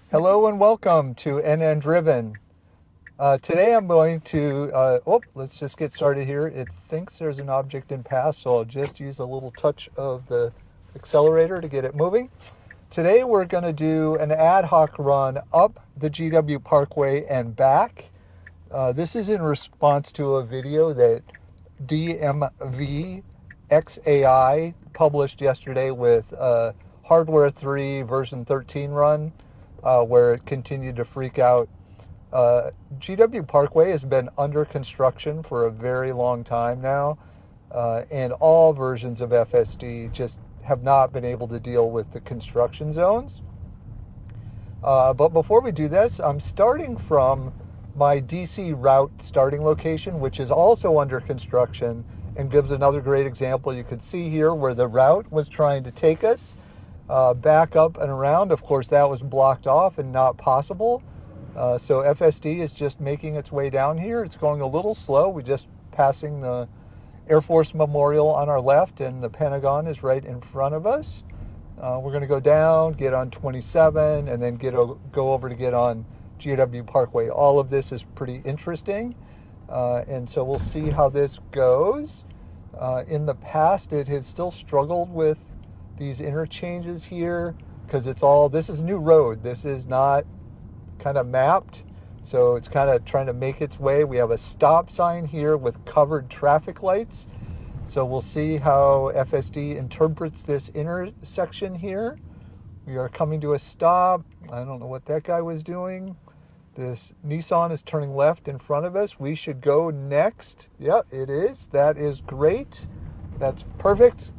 Hello and welcome to NN Driven. Today I'm going to, let's just get started here. It thinks there's an object in path, so I'll just use a little touch of the accelerator to get it moving. Today we're going to do an ad hoc run up the GW Parkway and back. This is in response to a video that DMV-XAI published yesterday with Hardware 3 version 13 run, where it continued to freak out. GW Parkway has been under construction for a very long time now, and all versions of FSD just have not been able to deal with the construction zones. But before we do this, I'm starting from my DC route starting location, which is also under construction, and gives another great example. You can see here where the route was trying to take us back up and around. Of course, that was blocked off and not possible. So FSD is just making its way down here. It's going a little slow. We're just passing the Air Force Memorial on our left, and the Pentagon is right in front of us. We're going to go down, get on 27, and then go over to get on GW Parkway. All of this is pretty interesting, and so we'll see how this goes. In the past, it has still struggled with these interchanges here because this is new road. This is not kind of mapped, so it's kind of trying to make its way. We have a stop sign here with covered traffic lights, so we'll see how FSD interprets this intersection here. We are coming to a stop. I don't know what that guy was doing. This Nissan is turning left in front of us. We should go next. Yep, it is. That is great. That's perfect.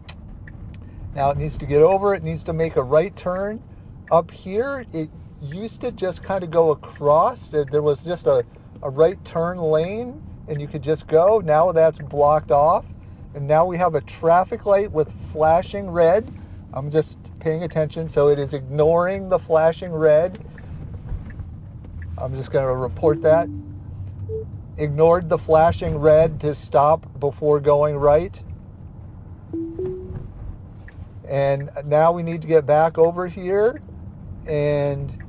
Now it needs to get over. It needs to make a right turn up here. It used to just kind of go across. There was just a right turn lane and you could just go. Now that's blocked off. And now we have a traffic light with flashing red. I'm just paying attention. So it is ignoring the flashing red. I'm just going to report that. Ignored the flashing red to stop before going right. And now we need to get back over here and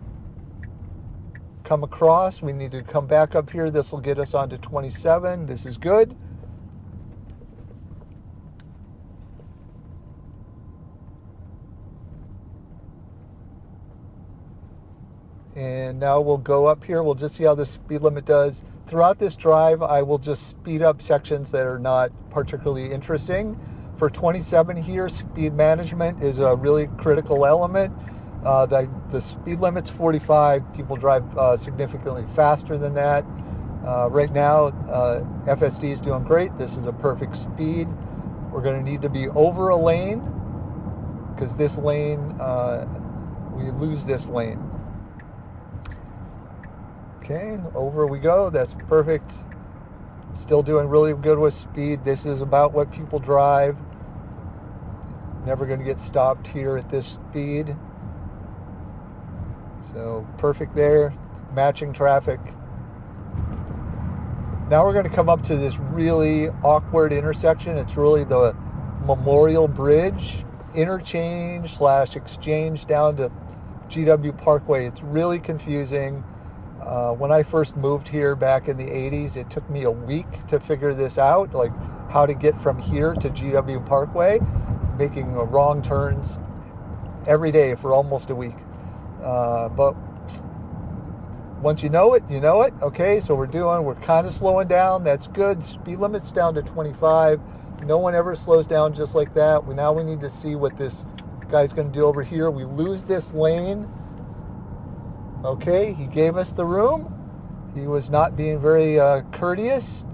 come across. We need to come back up here. This will get us onto 27. This is good. And now we'll go up here. We'll just see how the speed limit does. Throughout this drive, I will just speed up sections that are not particularly interesting. For 27 here, speed management is a really critical element. The speed limit's 45. People drive significantly faster than that. Right now, FSD is doing great. This is a perfect speed. We're going to need to be over a lane because this lane, we lose this lane. Okay, over we go. That's perfect. Still doing really good with speed. This is about what people drive. Never going to get stopped here at this speed. So perfect there, matching traffic. Now we're going to come up to this really awkward intersection. It's really the Memorial Bridge interchange / exchange down to GW Parkway. It's really confusing. When I first moved here back in the 80s, it took me a week to figure this out, like how to get from here to GW Parkway, making wrong turns every day for almost a week. But once you know it, you know it. Okay, so we're kind of slowing down. That's good. Speed limit's down to 25. No one ever slows down just like that. Now we need to see what this guy's going to do over here. We lose this lane. Okay, he gave us the room. He was not being very courteous.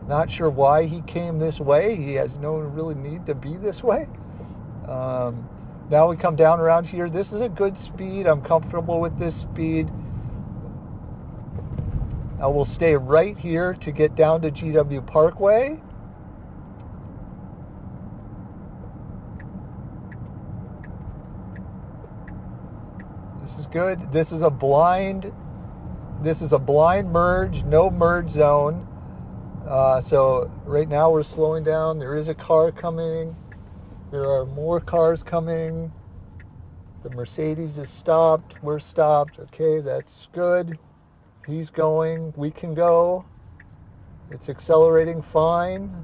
Not sure why he came this way. He has no really need to be this way. Now we come down around here. This is a good speed. I'm comfortable with this speed. I will stay right here to get down to GW Parkway. This is good. This is a blind merge, no merge zone. So right now we're slowing down. There is a car coming. There are more cars coming. The Mercedes is stopped. We're stopped. Okay, that's good. He's going. We can go. It's accelerating fine.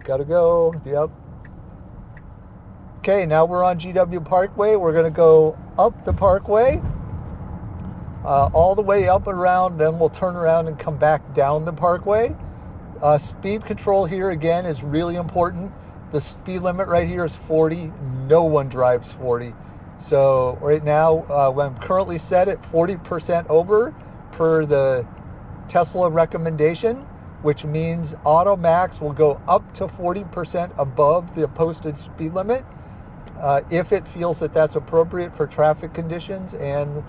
Gotta go. Yep. Okay, now we're on GW Parkway. We're going to go up the parkway, all the way up and around. Then we'll turn around and come back down the parkway. Speed control here, again, is really important. The speed limit right here is 40. No one drives 40. So right now, I'm currently set at 40% over per the Tesla recommendation, which means Automax will go up to 40% above the posted speed limit if it feels that that's appropriate for traffic conditions and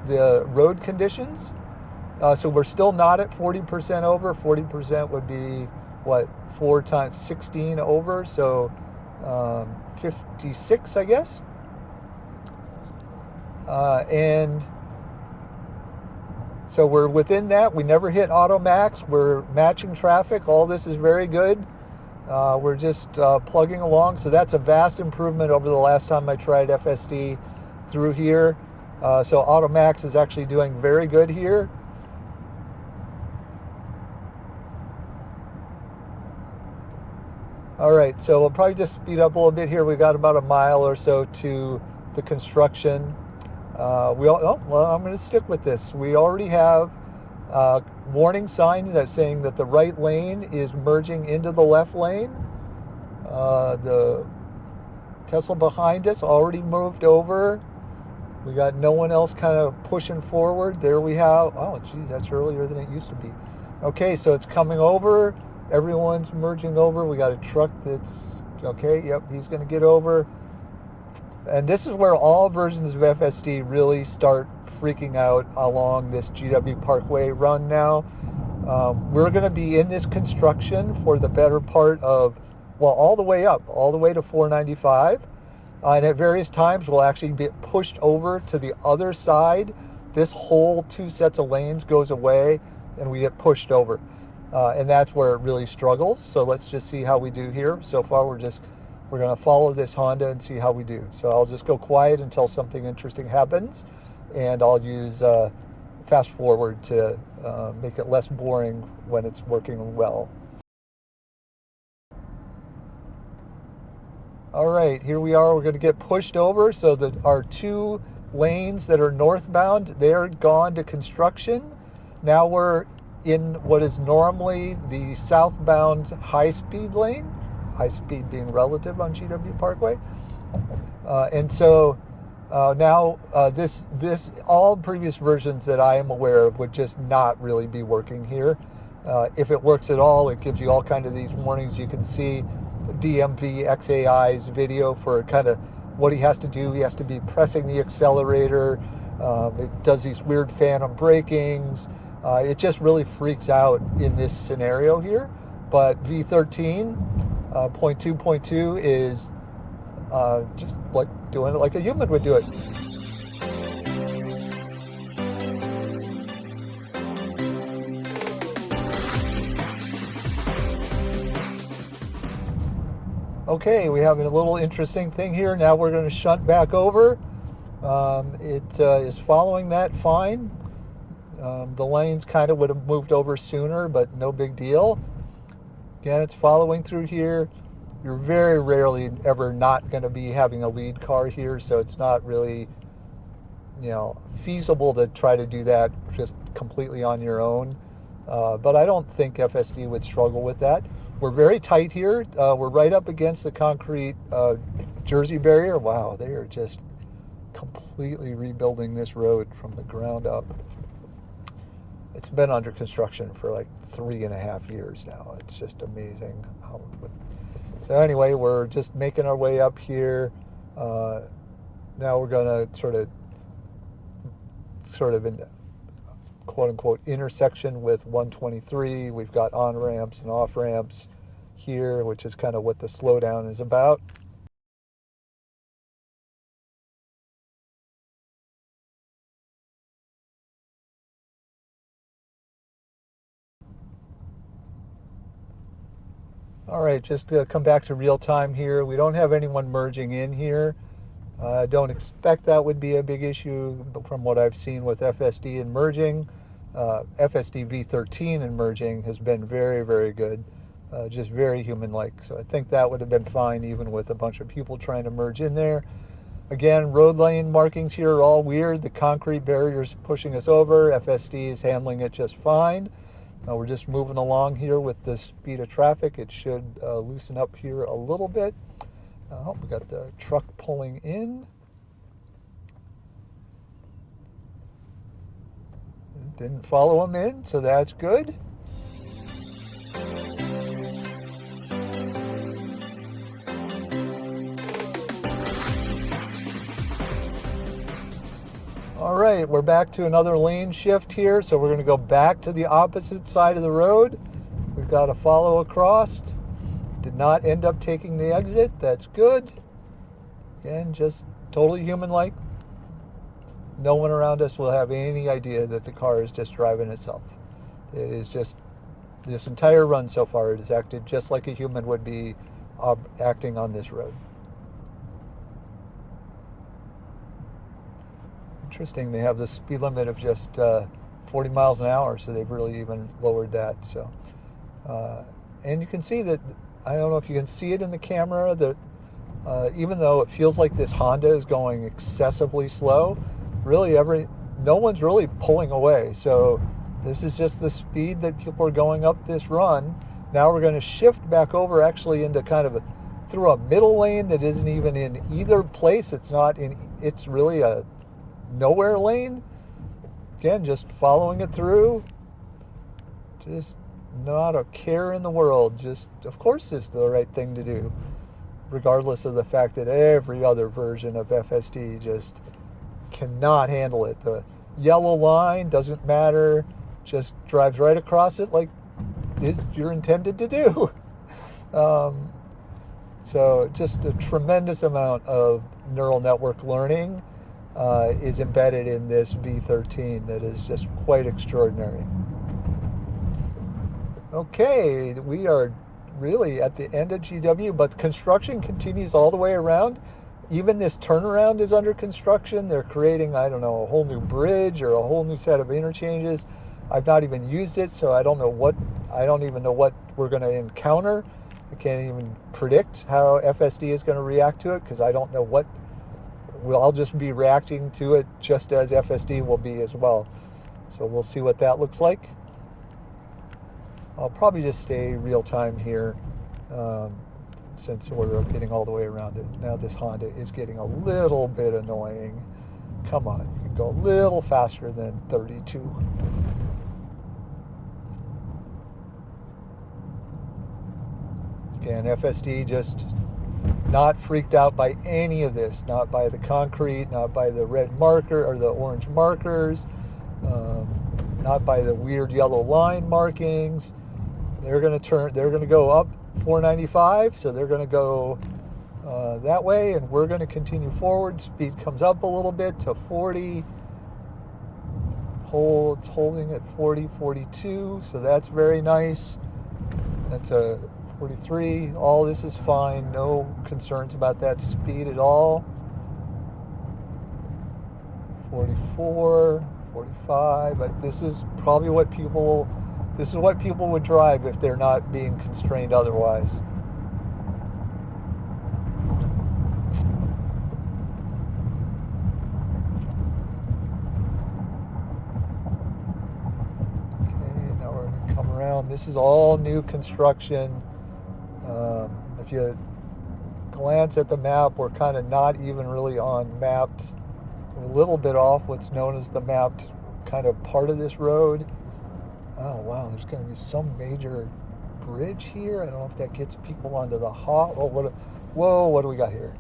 the road conditions. So we're still not at 40% over. 40% would be, what, 4 times 16 over, so 56, I guess. And so we're within that. We never hit Automax. We're matching traffic. All this is very good. We're just plugging along. So that's a vast improvement over the last time I tried FSD through here. So Automax is actually doing very good here. All right, so we'll probably just speed up a little bit here. We've got about a mile or so to the construction. I'm going to stick with this. We already have warning signs that's saying that the right lane is merging into the left lane. The Tesla behind us already moved over. We got no one else kind of pushing forward. There we have, oh geez, that's earlier than it used to be. Okay, so it's coming over. Everyone's merging over. We got a truck that's, okay, yep, he's going to get over. And this is where all versions of FSD really start freaking out along this GW Parkway run now. We're going to be in this construction for the better part of, well, all the way up, all the way to 495. And at various times, we'll actually get pushed over to the other side. This whole 2 sets of lanes goes away, and we get pushed over. And that's where it really struggles. So let's just see how we do here. So far, we're going to follow this Honda and see how we do. So I'll just go quiet until something interesting happens, and I'll use fast forward to make it less boring when it's working well. All right, here we are. We're going to get pushed over. So that our 2 lanes that are northbound, they're gone to construction. Now we're in what is normally the southbound high-speed lane, high speed being relative on GW Parkway. And so now this all previous versions that I am aware of would just not really be working here. If it works at all, it gives you all kind of these warnings. You can see DMV XAI's video for kind of what he has to do. He has to be pressing the accelerator. It does these weird phantom brakings. It just really freaks out in this scenario here. But V13.2.2 is just like doing it like a human would do it. Okay, we have a little interesting thing here. Now we're going to shunt back over. It is following that fine. The lanes kind of would have moved over sooner, but no big deal. Again, it's following through here. You're very rarely ever not going to be having a lead car here, so it's not really, feasible to try to do that just completely on your own. But I don't think FSD would struggle with that. We're very tight here. We're right up against the concrete Jersey barrier. Wow, they are just completely rebuilding this road from the ground up. It's been under construction for like 3.5 years now. It's just amazing. So anyway, we're just making our way up here. Now we're going to sort of in quote unquote intersection with 123. We've got on ramps and off ramps here, which is kind of what the slowdown is about. All right, just to come back to real time here. We don't have anyone merging in here. I don't expect that would be a big issue, but from what I've seen with FSD and merging. FSD V13 and merging has been very, very good, just very human-like. So I think that would have been fine even with a bunch of people trying to merge in there. Again, road lane markings here are all weird. The concrete barrier's pushing us over. FSD is handling it just fine. We're just moving along here with the speed of traffic. It should loosen up here a little bit. We got the truck pulling in. Didn't follow him in, so that's good. All right, we're back to another lane shift here, so we're going to go back to the opposite side of the road. We've got to follow across. Did not end up taking the exit. That's good. Again, just totally human-like. No one around us will have any idea that the car is just driving itself. It is just, this entire run so far, it has acted just like a human would be acting on this road. Interesting, they have the speed limit of just 40 miles an hour, so they've really even lowered that. So, and you can see that, I don't know if you can see it in the camera, that even though it feels like this Honda is going excessively slow, really no one's really pulling away. So this is just the speed that people are going up this run. Now we're going to shift back over actually into kind of through a middle lane that isn't even in either place. It's really a nowhere lane. Again, just following it through. Just not a care in the world. Just, of course, it's the right thing to do, regardless of the fact that every other version of FSD just cannot handle it. The yellow line doesn't matter. Just drives right across it like you're intended to do. So just a tremendous amount of neural network learning is embedded in this V13 that is just quite extraordinary. Okay, we are really at the end of GW, but construction continues all the way around. Even this turnaround is under construction. They're creating, I don't know, a whole new bridge or a whole new set of interchanges. I've not even used it, so I don't even know what we're going to encounter. I can't even predict how FSD is going to react to it because I don't know what. I'll just be reacting to it just as FSD will be as well. So we'll see what that looks like. I'll probably just stay real time here since we're getting all the way around it. Now this Honda is getting a little bit annoying. Come on, you can go a little faster than 32. Again, FSD just not freaked out by any of this, not by the concrete, not by the red marker or the orange markers, not by the weird yellow line markings. They're going to go up 495, so they're going to go that way, and we're going to continue forward. Speed comes up a little bit to 40. It's holding at 40, 42, so that's very nice. That's a 43. All this is fine. No concerns about that speed at all. 44, 45. But this is probably what people would drive if they're not being constrained otherwise. Okay, now we're going to come around. This is all new construction. If you glance at the map, we're kind of not even really on mapped. We're a little bit off what's known as the mapped kind of part of this road. Oh, wow, there's going to be some major bridge here. I don't know if that gets people onto the whoa, what do we got here?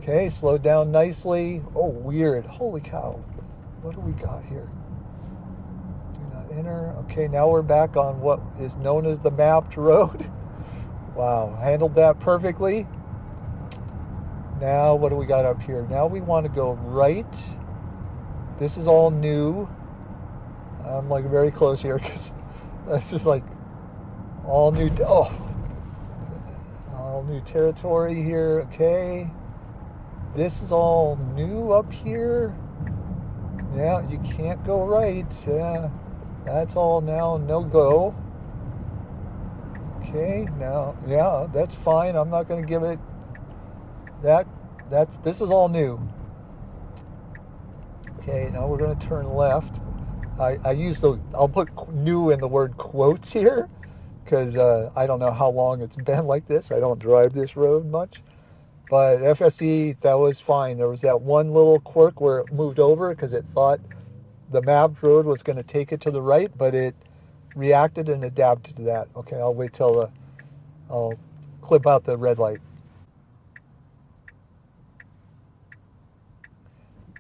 Okay, slowed down nicely. Oh, weird. Holy cow. What do we got here? Do not enter. Okay, now we're back on what is known as the mapped road. Wow, handled that perfectly. Now, what do we got up here? Now we want to go right. This is all new. I'm like very close here because this is like all new. All new territory here. Okay. this is all new up here. Yeah, you can't go right. Yeah, that's all now no-go. Okay, now, yeah, that's fine. I'm not going to give it that. This is all new. Okay, now we're going to turn left. I'll put new in the word quotes here because I don't know how long it's been like this. I don't drive this road much. But FSD, that was fine. There was that one little quirk where it moved over because it thought the mapped road was going to take it to the right, but it reacted and adapted to that. Okay, I'll wait till I'll clip out the red light.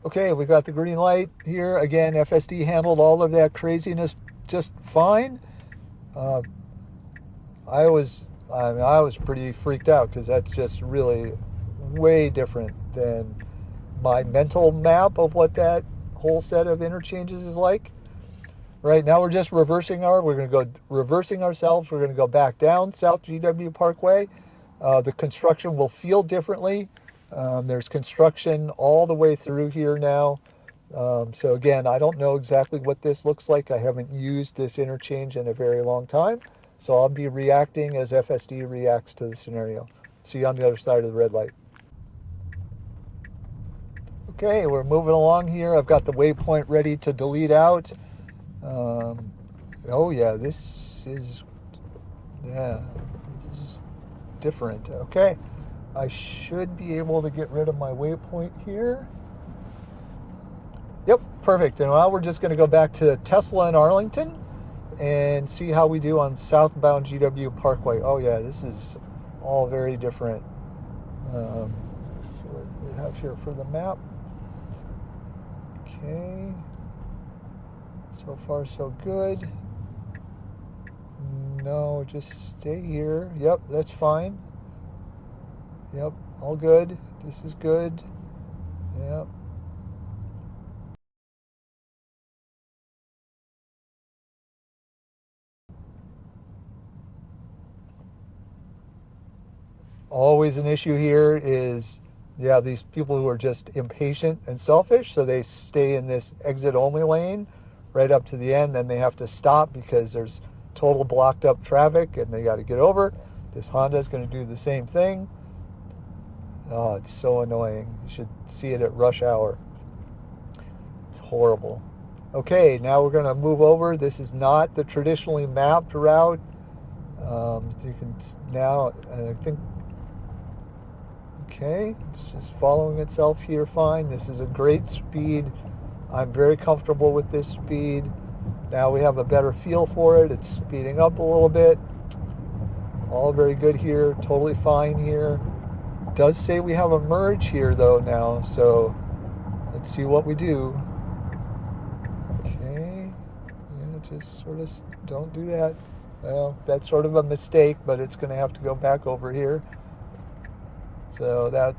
Okay, we got the green light here. Again, FSD handled all of that craziness just fine. I was pretty freaked out because that's just really way different than my mental map of what that whole set of interchanges is like. Right now we're just we're going to go reversing ourselves. We're going to go back down South GW Parkway. The construction will feel differently. There's construction all the way through here now. So again, I don't know exactly what this looks like. I haven't used this interchange in a very long time. So I'll be reacting as FSD reacts to the scenario. See you on the other side of the red light. Okay, we're moving along here. I've got the waypoint ready to delete out. Oh yeah, this is different. Okay, I should be able to get rid of my waypoint here. Yep, perfect. And now we're just going to go back to Tesla in Arlington and see how we do on southbound GW Parkway. Oh yeah, this is all very different. Let's see what we have here for the map. Okay, so far so good. No, just stay here. Yep, that's fine. Yep, all good. This is good. Yep. Always an issue here is, yeah, these people who are just impatient and selfish, so they stay in this exit-only lane right up to the end, then they have to stop because there's total blocked up traffic and they got to get over. This Honda is going to do the same thing. Oh, it's so annoying. You should see it at rush hour. It's horrible. Okay, now we're going to move over. This is not the traditionally mapped route. You can now, I think, okay, it's just following itself here fine. This is a great speed. I'm very comfortable with this speed. Now we have a better feel for it. It's speeding up a little bit. All very good here, totally fine here. It does say we have a merge here though now, so let's see what we do. Okay, yeah, just sort of don't do that. Well, that's sort of a mistake, but it's going to have to go back over here. So that,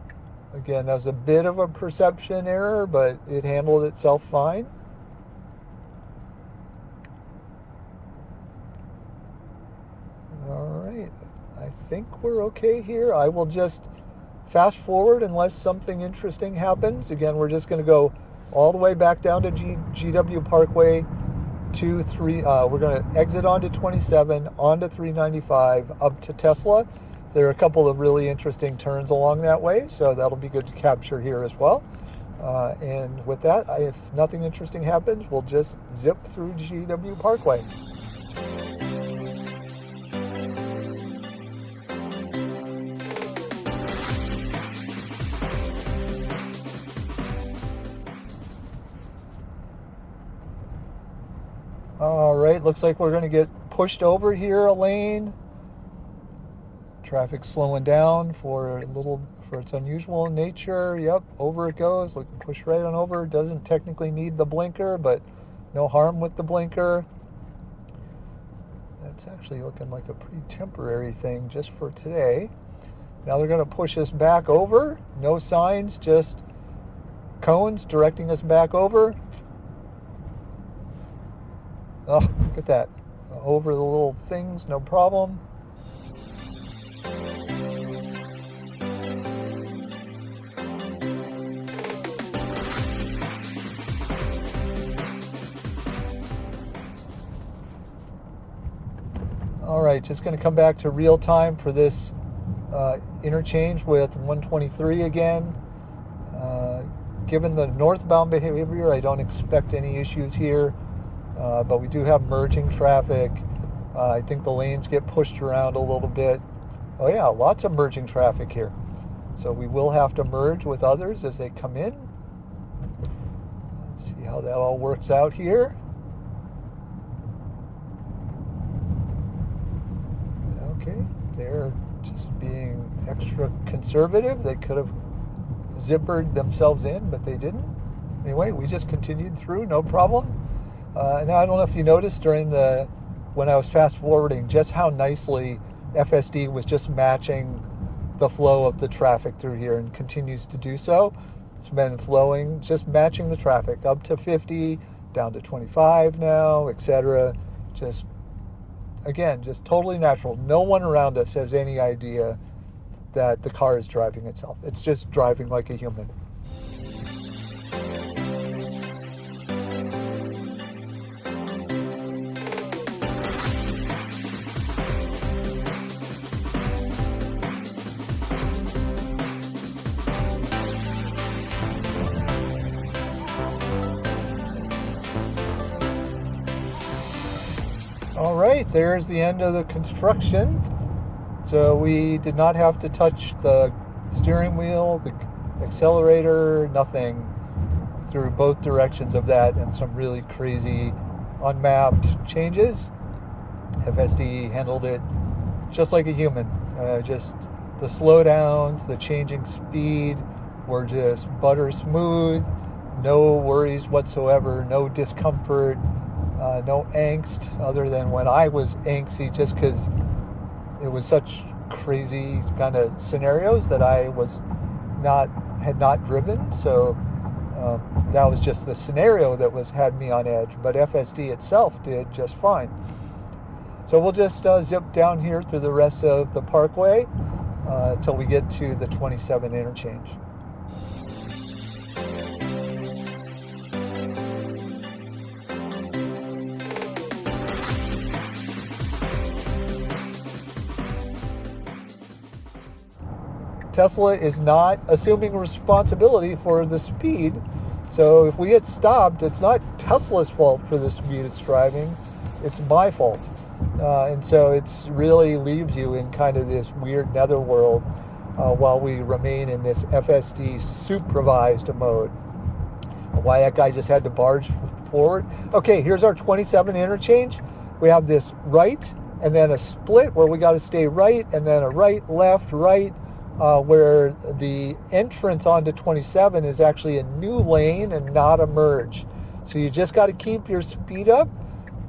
again, that was a bit of a perception error, but it handled itself fine. All right, I think we're okay here. I will just fast forward unless something interesting happens. Again, we're just going to go all the way back down to GW Parkway. We're going to exit onto 27, onto 395, up to Tesla. There are a couple of really interesting turns along that way, so that'll be good to capture here as well. And with that, if nothing interesting happens, we'll just zip through GW Parkway. All right, looks like we're going to get pushed over here a lane. Traffic slowing down for its unusual nature. Yep, over it goes. Look, push right on over. Doesn't technically need the blinker, but no harm with the blinker. That's actually looking like a pretty temporary thing just for today. Now they're going to push us back over. No signs, just cones directing us back over. Oh, look at that. Over the little things, no problem. All right, just going to come back to real time for this interchange with 123 again. Given the northbound behavior, I don't expect any issues here, but we do have merging traffic. I think the lanes get pushed around a little bit. Oh yeah, lots of merging traffic here. So we will have to merge with others as they come in. Let's see how that all works out here. Okay, they're just being extra conservative. They could have zippered themselves in, but they didn't. Anyway, we just continued through, no problem. And I don't know if you noticed when I was fast forwarding, just how nicely FSD was just matching the flow of the traffic through here, and continues to do so. It's been flowing, just matching the traffic up to 50, down to 25 now, etc. Just, again, just totally natural. No one around us has any idea that the car is driving itself. It's just driving like a human. All right, there's the end of the construction. So we did not have to touch the steering wheel, the accelerator, nothing, through both directions of that, and some really crazy unmapped changes. FSD handled it just like a human. Just the slowdowns, the changing speed were just butter smooth. No worries whatsoever, no discomfort, no angst, other than when I was angsty just because it was such crazy kind of scenarios that I had not driven. So that was just the scenario that had me on edge. But FSD itself did just fine. So we'll just zip down here through the rest of the parkway till we get to the 27 interchange. Tesla is not assuming responsibility for the speed. So if we get stopped, it's not Tesla's fault for the speed it's driving. It's my fault. And so it's really leaves you in kind of this weird netherworld while we remain in this FSD supervised mode. Why that guy just had to barge forward. Okay, here's our 27 interchange. We have this right and then a split where we got to stay right, and then a right, left, right, where the entrance onto 27 is actually a new lane and not a merge. So you just got to keep your speed up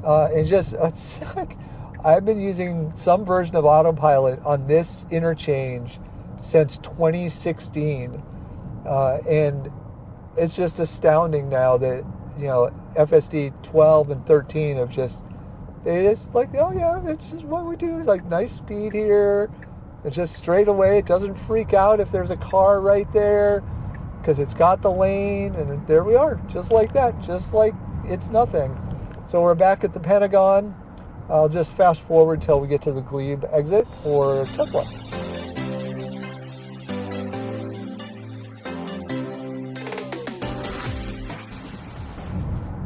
and just, it's like, I've been using some version of autopilot on this interchange since 2016. And it's just astounding now that, FSD 12 and 13 have they just like, oh yeah, it's just what we do. It's like nice speed here. It's just straight away. It doesn't freak out if there's a car right there because it's got the lane, and there we are, just like that, just like it's nothing. So we're back at the Pentagon. I'll just fast forward till we get to the Glebe exit for Tesla.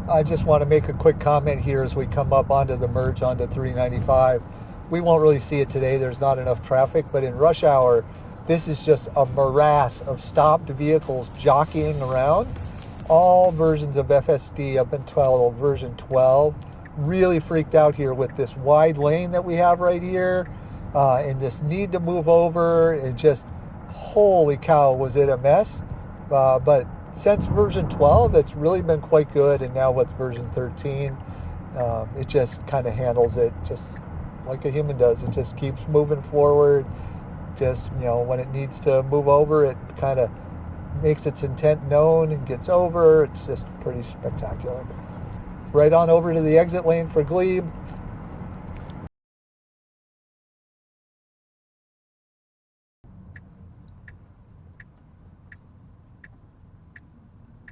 I just want to make a quick comment here as we come up onto the merge onto 395. We won't really see it today. There's not enough traffic, but in rush hour, this is just a morass of stopped vehicles jockeying around. All versions of FSD up until version 12 really freaked out here with this wide lane that we have right here and this need to move over. It just, holy cow, was it a mess. But since version 12, it's really been quite good. And now with version 13, it just kind of handles it just like a human does. It just keeps moving forward. Just, when it needs to move over, it kind of makes its intent known and gets over. It's just pretty spectacular. Right on over to the exit lane for Glebe.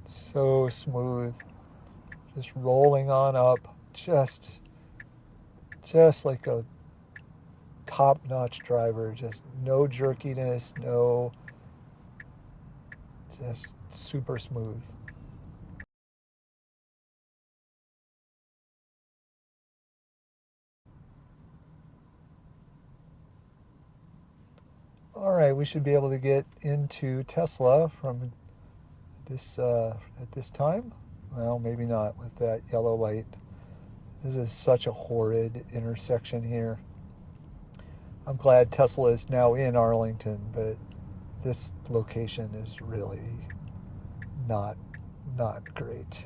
So smooth. Just rolling on up. Just like a top-notch driver. Just no jerkiness, no, just super smooth. All right, we should be able to get into Tesla from this at this time. Well, maybe not with that yellow light. This is such a horrid intersection here. I'm glad Tesla is now in Arlington, but this location is really not great.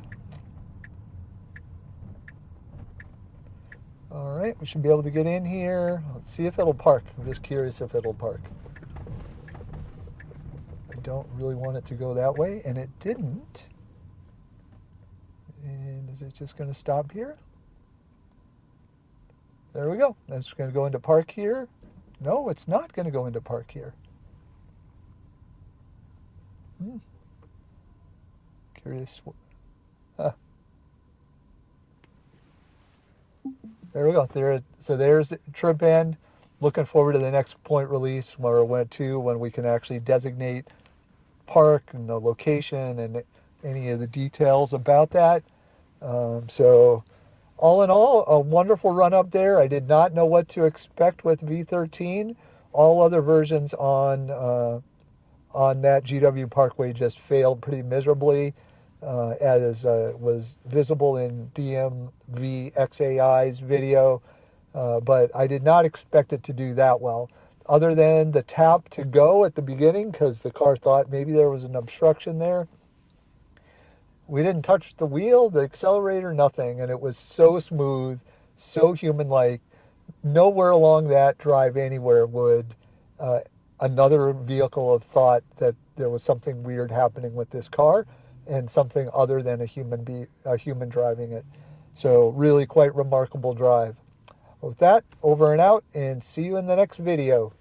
All right, we should be able to get in here. Let's see if it'll park. I'm just curious if it'll park. I don't really want it to go that way, and it didn't. And is it just going to stop here? There we go. It's going to go into park here. No, it's not going to go into park here. Curious. There we go. So there's trip end. Looking forward to the next point release where when we can actually designate park and the location and any of the details about that. So all in all, a wonderful run up there. I did not know what to expect with V13. All other versions on that GW Parkway just failed pretty miserably, as was visible in DMVXAI's video. But I did not expect it to do that well, other than the tap to go at the beginning because the car thought maybe there was an obstruction there. We didn't touch the wheel, the accelerator, nothing, and it was so smooth, so human-like. Nowhere along that drive anywhere would another vehicle have thought that there was something weird happening with this car and something other than a human driving it. So really quite remarkable drive. With that, over and out, and see you in the next video.